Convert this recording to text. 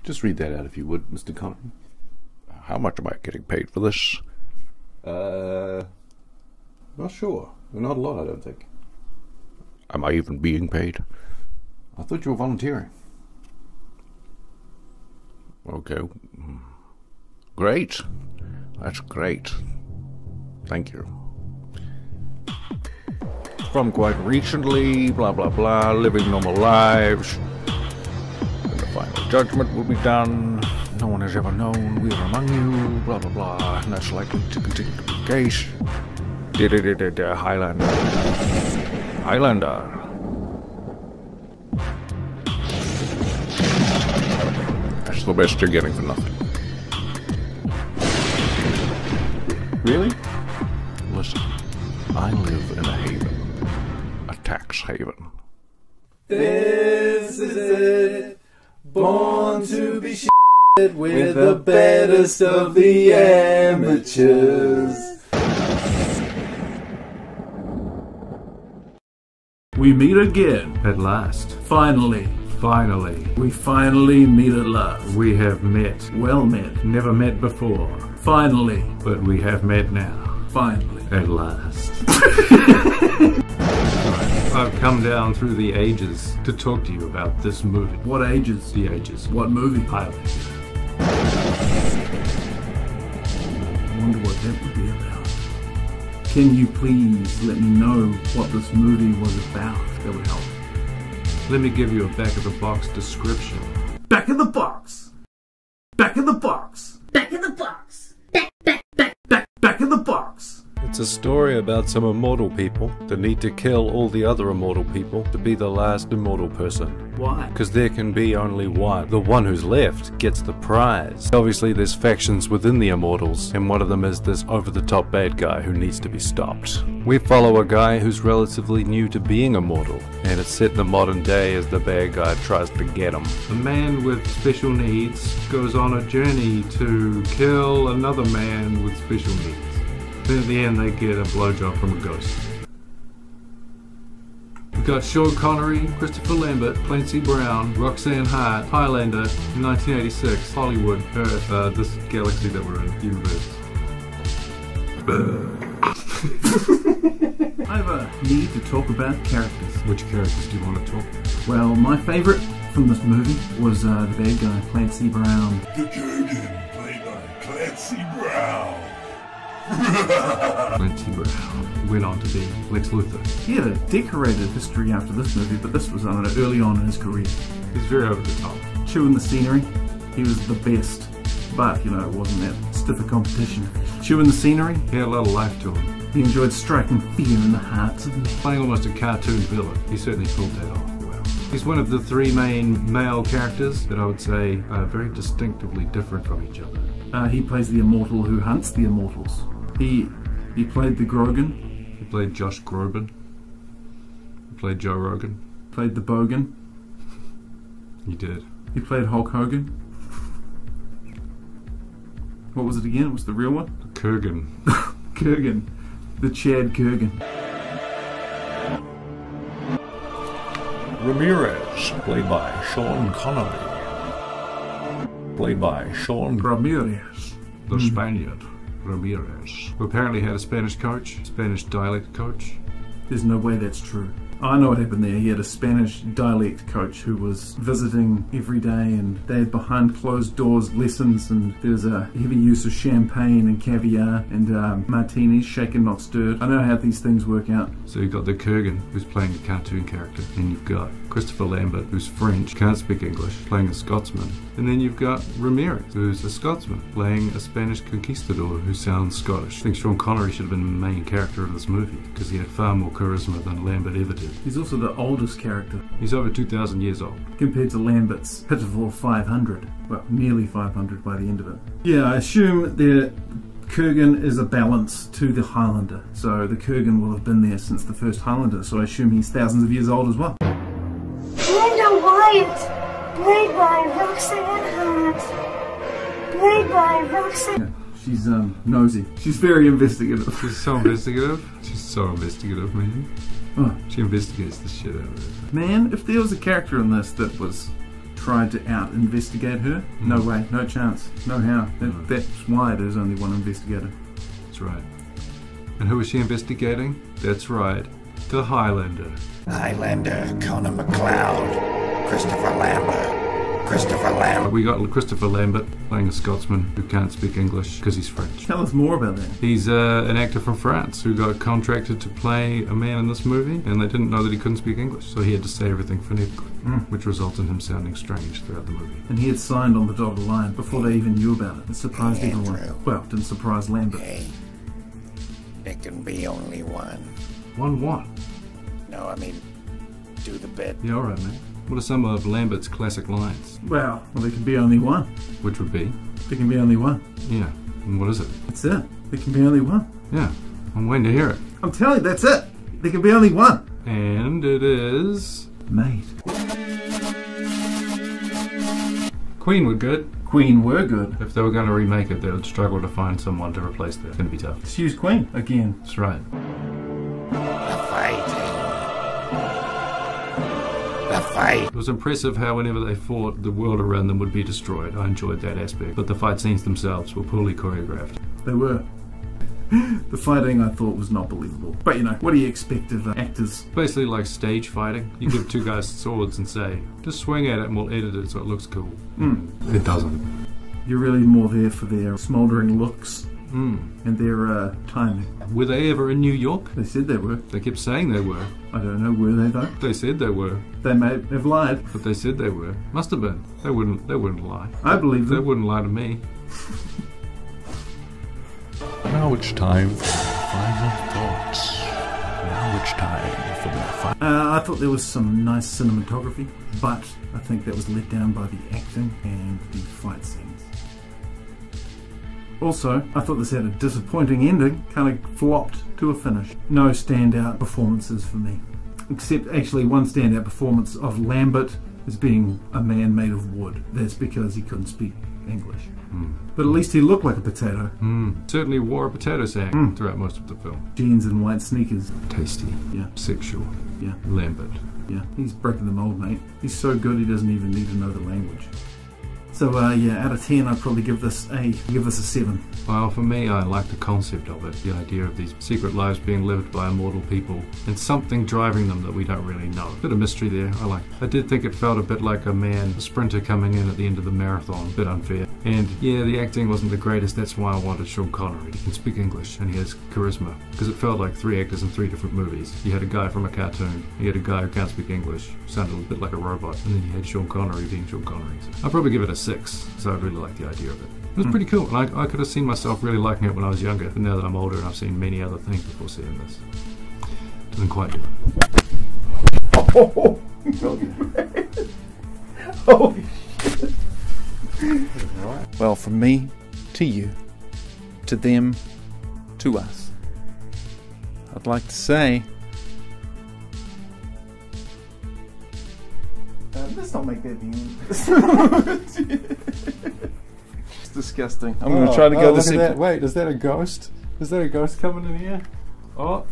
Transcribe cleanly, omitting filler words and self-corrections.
Just read that out if you would, Mr. Connery. How much am I getting paid for this? Not sure. Not a lot, I don't think. Am I even being paid? I thought you were volunteering. Okay. Great. That's great. Thank you. From quite recently, blah blah blah, living normal lives. And the final judgment will be done. No one has ever known we are among you, blah blah blah, and that's likely to continue to be the case. Highlander. Highlander. That's the best you're getting for nothing. Really? Listen, I live in a haven. A tax haven. This is it. Born to be shit with the baddest of the amateurs. We meet again. At last. Finally. Finally. We finally meet at last. We have met. Well met. Never met before. Finally. But we have met now. Finally. At last. I've come down through the ages to talk to you about this movie. What ages? The ages. What movie? Highlander. I wonder what that would be about. Can you please let me know what this movie was about? That would help. Let me give you a back-of-the-box description. Back of the box! Back of the box! Back in the box. Back of the box! It's a story about some immortal people that need to kill all the other immortal people to be the last immortal person. Why? Because there can be only one. The one who's left gets the prize. Obviously there's factions within the immortals, and one of them is this over-the-top bad guy who needs to be stopped. We follow a guy who's relatively new to being immortal, and it's set in the modern day as the bad guy tries to get him. A man with special needs goes on a journey to kill another man with special needs. Then at the end they get a blowjob from a ghost. We've got Sean Connery, Christopher Lambert, Clancy Brown, Roxanne Hart, Highlander, 1986, Hollywood, Earth, this galaxy that we're in, universe. I have a need to talk about characters. Which characters do you want to talk about? Well, my favourite from this movie was the bad guy, Clancy Brown. The Kurgan, played by Clancy Brown. Clancy Brown went on to be Lex Luthor. He had a decorated history after this movie, but this was early on in his career. He's very over the top. Chewing the scenery, he was the best. But, you know, it wasn't that stiff a competition. Chewing the scenery, he had a lot of life to him. He enjoyed striking fear in the hearts of men. Playing almost a cartoon villain, he certainly pulled that off well. He's one of the three main male characters that I would say are very distinctively different from each other. He plays the immortal who hunts the immortals. He played the Grogan. He played Josh Groban. He played Joe Rogan. Played the Bogan. He did. He played Hulk Hogan. What was it again? It was the real one? The Kurgan. Kurgan. The Chad Kurgan. Ramirez, played by Sean Connery. Played by Sean Ramirez. The Spaniard. Ramirez, who apparently had a Spanish coach, Spanish dialect coach. There's no way that's true. I know what happened there. He had a Spanish dialect coach who was visiting every day, and they had behind closed doors lessons, and there was a heavy use of champagne and caviar and martinis, shaken not stirred. I know how these things work out. So you've got the Kurgan, who's playing a cartoon character, and you've got Christopher Lambert, who's French, can't speak English, playing a Scotsman. And then you've got Ramirez, who's a Scotsman, playing a Spanish conquistador who sounds Scottish. I think Sean Connery should have been the main character of this movie, because he had far more charisma than Lambert ever did. He's also the oldest character. He's over 2,000 years old. Compared to Lambert's pitiful 500. Well, nearly 500 by the end of it. Yeah, I assume the Kurgan is a balance to the Highlander. So the Kurgan will have been there since the first Highlander, so I assume he's thousands of years old as well. Linda Wyatt, played by Roxanne Hart. Played by Roxanne. Yeah, she's nosy. She's very investigative. She's so investigative. She's so investigative, man. Oh, she investigates the shit out of it. Man, if there was a character in this that was tried to out-investigate her. No way, no chance, no how. That's why there's only one investigator. That's right. And who was she investigating? That's right, the Highlander. Highlander, Conan McLeod, Christopher Lambert. We got Christopher Lambert playing a Scotsman who can't speak English because he's French. Tell us more about that. He's an actor from France who got contracted to play a man in this movie, and they didn't know that he couldn't speak English, so he had to say everything phonetically, which resulted in him sounding strange throughout the movie. And he had signed on the dotted line before they even knew about it. It surprised everyone. Well, it didn't surprise Lambert. Hey, there can be only one. One what? No, I mean, do the bit. Yeah, alright, mate. What are some of Lambert's classic lines? Well, there can be only one. Which would be? There can be only one. Yeah. And what is it? That's it. There can be only one. Yeah. I'm waiting to hear it. I'm telling you, that's it. There can be only one. And it is... Mate. Queen were good. Queen were good. If they were going to remake it, they would struggle to find someone to replace that. It's going to be tough. Just use Queen again. That's right. The fight. It was impressive how whenever they fought, the world around them would be destroyed. I enjoyed that aspect. But the fight scenes themselves were poorly choreographed. They were. The fighting I thought was not believable. But you know, what do you expect of actors? Basically like stage fighting. You give two guys swords and say, just swing at it and we'll edit it so it looks cool. It doesn't. You're really more there for their smouldering looks and their timing. Were they ever in New York? They said they were. They kept saying they were. I don't know, were they though? They said they were. They may have lied. But they said they were. Must have been. They wouldn't lie. I believe them. They wouldn't lie to me. Now it's time for their final thoughts. Now it's time for their final... I thought there was some nice cinematography, but I think that was let down by the acting and the fight scenes. Also, I thought this had a disappointing ending, kind of flopped to a finish. No standout performances for me. Except actually one standout performance of Lambert as being a man made of wood. That's because he couldn't speak English. But at least he looked like a potato. Certainly wore a potato sack throughout most of the film. Jeans and white sneakers. Tasty. Yeah. Sexual. Yeah. Lambert. Yeah. He's breaking the mold, mate. He's so good he doesn't even need to know the language. So yeah, out of 10 I'd probably give this a 7. Well, for me, I like the concept of it, the idea of these secret lives being lived by immortal people, and something driving them that we don't really know. Bit of mystery there, I like it. I did think it felt a bit like a sprinter coming in at the end of the marathon, a bit unfair. And yeah, the acting wasn't the greatest, that's why I wanted Sean Connery. He can speak English, and he has charisma, because it felt like 3 actors in 3 different movies. You had a guy from a cartoon, you had a guy who can't speak English, sounded a bit like a robot, and then you had Sean Connery being Sean Connery. So I'd probably give it a 6, so I really like the idea of it. It was pretty cool, and I could have seen myself really liking it when I was younger, but now that I'm older and I've seen many other things before seeing this, doesn't quite do it. Holy shit. Well, from me to you, to them, to us, I'd like to say... let's not make that the end. It's disgusting. I'm going to try to go this... Wait, is that a ghost? Is that a ghost coming in here? Oh.